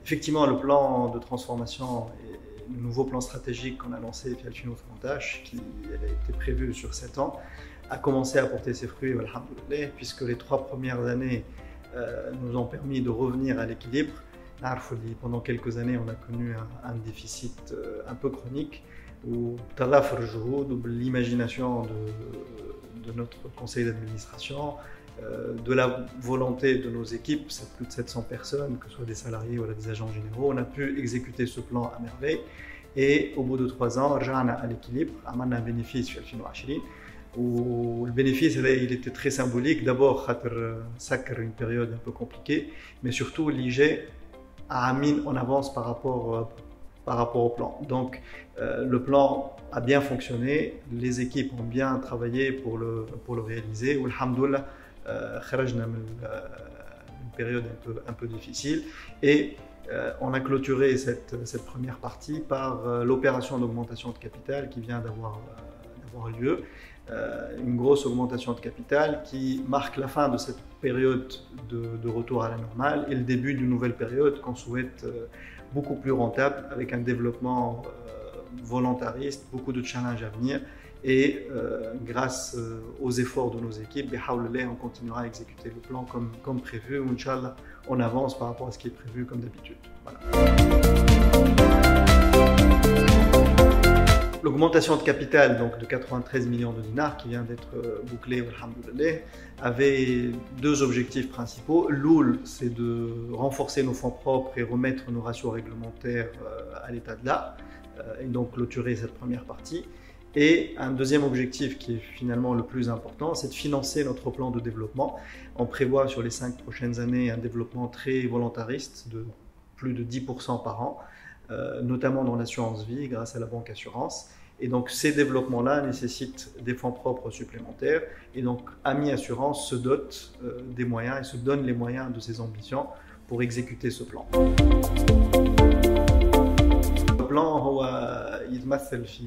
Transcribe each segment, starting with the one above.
Effectivement, le plan de transformation et le nouveau plan stratégique qu'on a lancé via le Fino Montage, qui a été prévu sur 7 ans, a commencé à porter ses fruits, alhamdoulilah, puisque les 3 premières années nous ont permis de revenir à l'équilibre. Pendant quelques années, on a connu un déficit un peu chronique, où l'imagination de notre conseil d'administration, de la volonté de nos équipes, c'est plus de 700 personnes, que ce soit des salariés ou des agents généraux, on a pu exécuter ce plan à merveille. Et au bout de 3 ans, on a à l'équilibre, on a un bénéfice sur 2020, où le bénéfice il était très symbolique. D'abord, c'est une période un peu compliquée, mais surtout l'IG a mis en avance par rapport au plan. Donc le plan a bien fonctionné, les équipes ont bien travaillé pour le réaliser. Alhamdoulilah, خرجنا une période un peu difficile et on a clôturé cette première partie par l'opération d'augmentation de capital qui vient d'avoir lieu. Une grosse augmentation de capital qui marque la fin de cette période de retour à la normale et le début d'une nouvelle période qu'on souhaite beaucoup plus rentable, avec un développement volontariste, beaucoup de challenges à venir. Et grâce aux efforts de nos équipes, on continuera à exécuter le plan comme prévu. Inch'Allah, on avance par rapport à ce qui est prévu comme d'habitude. Voilà. L'augmentation de capital donc, de 93 millions de dinars qui vient d'être bouclée, alhamdoulilah, avait 2 objectifs principaux. L'oul, c'est de renforcer nos fonds propres et remettre nos ratios réglementaires à l'état de l'art, et donc clôturer cette première partie. Et un deuxième objectif qui est finalement le plus important, c'est de financer notre plan de développement. On prévoit sur les 5 prochaines années un développement très volontariste de plus de 10% par an, notamment dans l'assurance vie grâce à la banque assurance. Et donc ces développements-là nécessitent des fonds propres supplémentaires. Et donc Ami Assurance se dote des moyens et se donne les moyens de ses ambitions pour exécuter ce plan. Le plan il يتمثل في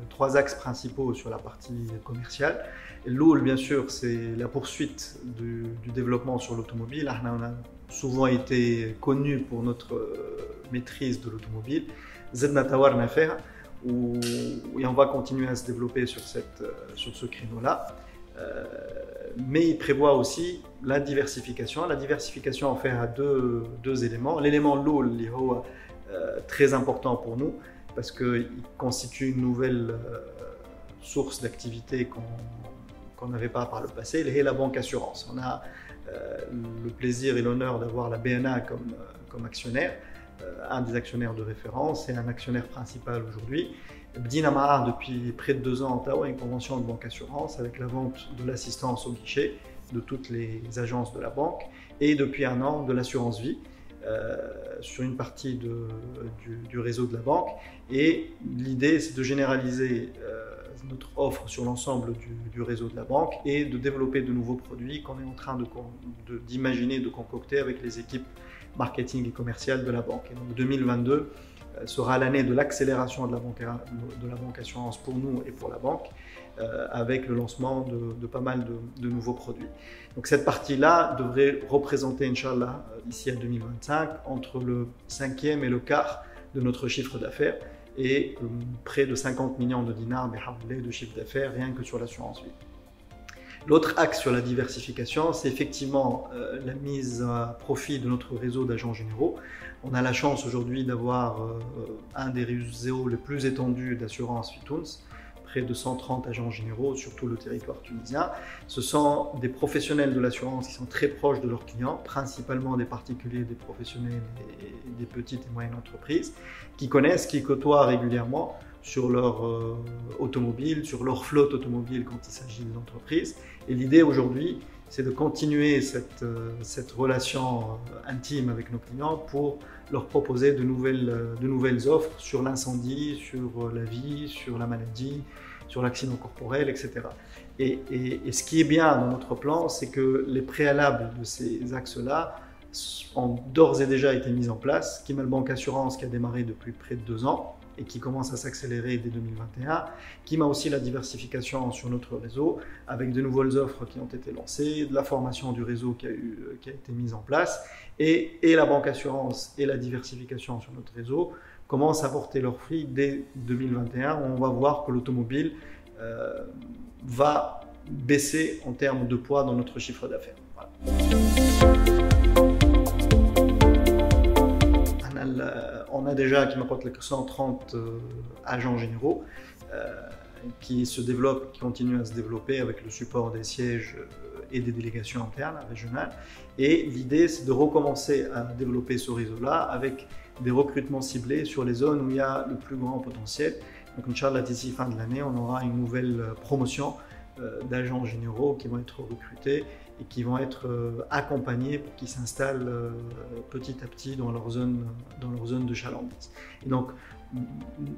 3 axes principaux sur la partie commerciale. L'OL, bien sûr, c'est la poursuite du développement sur l'automobile. On a souvent été connu pour notre maîtrise de l'automobile. Zedna tawarna faire, et on va continuer à se développer sur ce créneau-là. Mais il prévoit aussi la diversification. La diversification en fait à deux éléments. L'élément l'OL, très important pour nous, parce qu'il constitue une nouvelle source d'activité qu'on n'avait pas par le passé, et la banque assurance. On a le plaisir et l'honneur d'avoir la BNA comme actionnaire, un des actionnaires de référence et un actionnaire principal aujourd'hui. Bdina Mahar, depuis près de 2 ans, Ottawa, a une convention de banque assurance avec la vente de l'assistance au guichet de toutes les agences de la banque, et depuis 1 an de l'assurance vie sur une partie du réseau de la banque. Et l'idée, c'est de généraliser notre offre sur l'ensemble du réseau de la banque et de développer de nouveaux produits qu'on est en train d'imaginer, de concocter avec les équipes marketing et commerciales de la banque. Et donc 2022 sera l'année de l'accélération de la banque assurance pour nous et pour la banque, avec le lancement de pas mal de nouveaux produits. Donc cette partie-là devrait représenter, Inch'Allah, d'ici à 2025, entre le 5e et le quart de notre chiffre d'affaires, et près de 50 millions de dinars de chiffre d'affaires rien que sur l'assurance vie. L'autre axe sur la diversification, c'est effectivement la mise à profit de notre réseau d'agents généraux. On a la chance aujourd'hui d'avoir un des réseaux les plus étendus d'assurance Fitouns, près de 130 agents généraux sur tout le territoire tunisien. Ce sont des professionnels de l'assurance qui sont très proches de leurs clients, principalement des particuliers, des professionnels et des petites et moyennes entreprises, qui connaissent, qui côtoient régulièrement sur leur automobile, sur leur flotte automobile quand il s'agit des entreprises. Et l'idée aujourd'hui, c'est de continuer cette relation intime avec nos clients pour leur proposer de nouvelles offres sur l'incendie, sur la vie, sur la maladie, sur l'accident corporel, etc. Et ce qui est bien dans notre plan, c'est que les préalables de ces axes-là ont d'ores et déjà été mis en place. Kimal Banque Assurance qui a démarré depuis près de 2 ans et qui commence à s'accélérer dès 2021, qui m'a aussi la diversification sur notre réseau, avec de nouvelles offres qui ont été lancées, de la formation du réseau qui a été mise en place, et la banque assurance et la diversification sur notre réseau commencent à porter leurs fruits dès 2021, où on va voir que l'automobile va baisser en termes de poids dans notre chiffre d'affaires. Voilà. On a déjà qui m'apporte 130 agents généraux qui se développent, qui continuent à se développer avec le support des sièges et des délégations internes, régionales. Et l'idée, c'est de recommencer à développer ce réseau-là avec des recrutements ciblés sur les zones où il y a le plus grand potentiel. Donc, Inch'Allah, d'ici fin de l'année, on aura une nouvelle promotion d'agents généraux qui vont être recrutés et qui vont être accompagnés pour qu'ils s'installent petit à petit dans leur zone de chalandise. Et donc,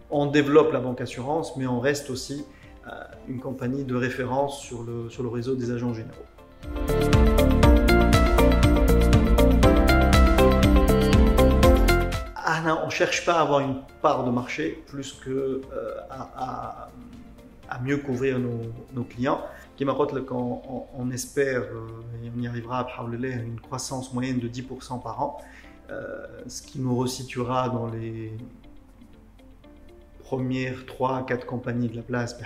on développe la banque assurance, mais on reste aussi une compagnie de référence sur le réseau des agents généraux. On ne cherche pas à avoir une part de marché plus que à mieux couvrir nos clients. On espère, et on y arrivera à une croissance moyenne de 10% par an, ce qui nous resituera dans les premières 3 à 4 compagnies de la place.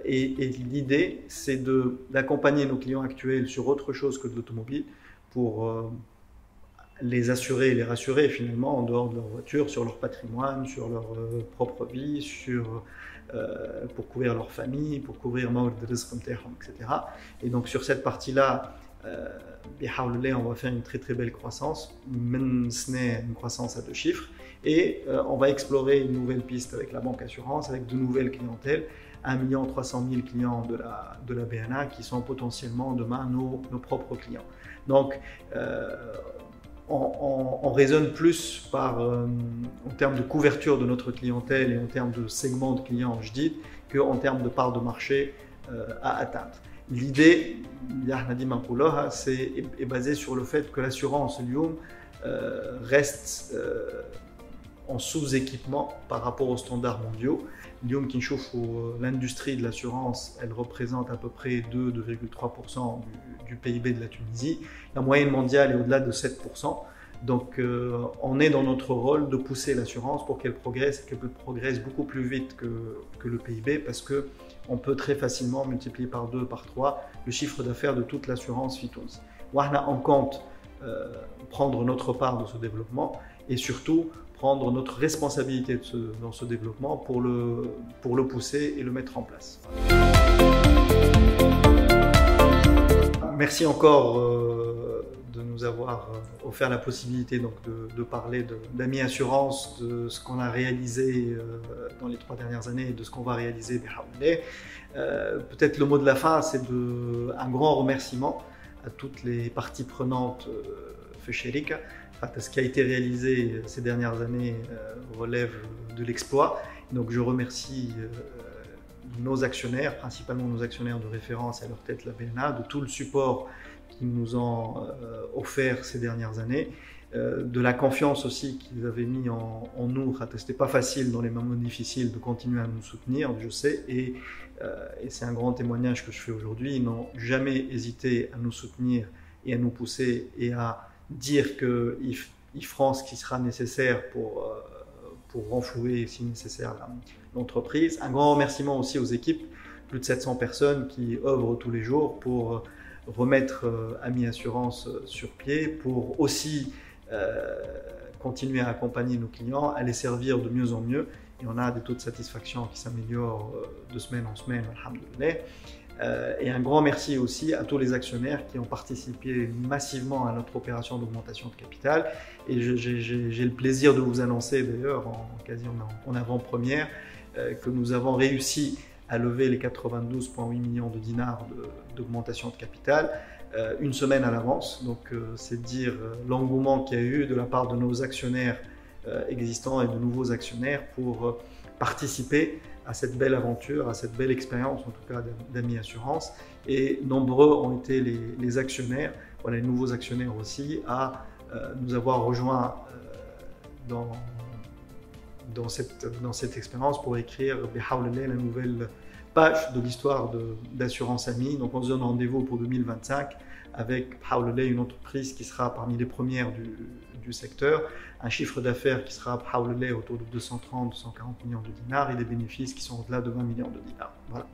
Et l'idée, c'est d'accompagner nos clients actuels sur autre chose que de l'automobile pour les assurer et les rassurer finalement en dehors de leur voiture, sur leur patrimoine, sur leur propre vie, pour couvrir leur famille, pour couvrir etc. Et donc sur cette partie-là, on va faire une très très belle croissance, une croissance à 2 chiffres, et on va explorer une nouvelle piste avec la banque assurance, avec de nouvelles clientèles, 1 300 000 clients de la BNA qui sont potentiellement demain nos propres clients. Donc on raisonne plus en termes de couverture de notre clientèle et en termes de segment de clients, je dis, qu'en termes de part de marché à atteindre. L'idée, est basée sur le fait que l'assurance Lyoum reste en sous-équipement par rapport aux standards mondiaux. Lyoum Kinchouf, l'industrie de l'assurance, elle représente à peu près 2,3% du PIB de la Tunisie. La moyenne mondiale est au-delà de 7%. Donc on est dans notre rôle de pousser l'assurance pour qu'elle progresse beaucoup plus vite que le PIB, parce qu'on peut très facilement multiplier par 2, par 3 le chiffre d'affaires de toute l'assurance Fitouns. On compte prendre notre part de ce développement et surtout prendre notre responsabilité dans ce développement pour le pousser et le mettre en place. Merci encore de nous avoir offert la possibilité donc, de parler d'Ami Assurance, de ce qu'on a réalisé dans les 3 dernières années et de ce qu'on va réaliser. Peut-être le mot de la fin, c'est un grand remerciement à toutes les parties prenantes Fesherika. Ce qui a été réalisé ces dernières années relève de l'exploit. Donc je remercie nos actionnaires, principalement nos actionnaires de référence et à leur tête la BNA, de tout le support qu'ils nous ont offert ces dernières années, de la confiance aussi qu'ils avaient mis en nous. C'était pas facile dans les moments difficiles de continuer à nous soutenir, je sais, et c'est un grand témoignage que je fais aujourd'hui. Ils n'ont jamais hésité à nous soutenir et à nous pousser et à dire qu'ils feront ce qui sera nécessaire pour renflouer si nécessaire l'entreprise. Un grand remerciement aussi aux équipes, plus de 700 personnes qui œuvrent tous les jours pour remettre Ami Assurance sur pied, pour aussi continuer à accompagner nos clients, à les servir de mieux en mieux. Et on a des taux de satisfaction qui s'améliorent de semaine en semaine, alhamdoulilah. Et un grand merci aussi à tous les actionnaires qui ont participé massivement à notre opération d'augmentation de capital. Et j'ai le plaisir de vous annoncer d'ailleurs en avant-première que nous avons réussi à lever les 92,8 millions de dinars d'augmentation de capital une semaine à l'avance. Donc c'est dire l'engouement qu'il y a eu de la part de nos actionnaires existants et de nouveaux actionnaires pour participer à cette belle aventure, à cette belle expérience en tout cas d'Ami Assurance. Et nombreux ont été les actionnaires, les nouveaux actionnaires aussi, à nous avoir rejoints dans cette expérience pour écrire la nouvelle page de l'histoire d'Assurance Ami. Donc on se donne rendez-vous pour 2025 avec une entreprise qui sera parmi les premières du secteur, un chiffre d'affaires qui sera autour de 230-240 millions de dinars et des bénéfices qui sont au-delà de 20 millions de dinars. Voilà.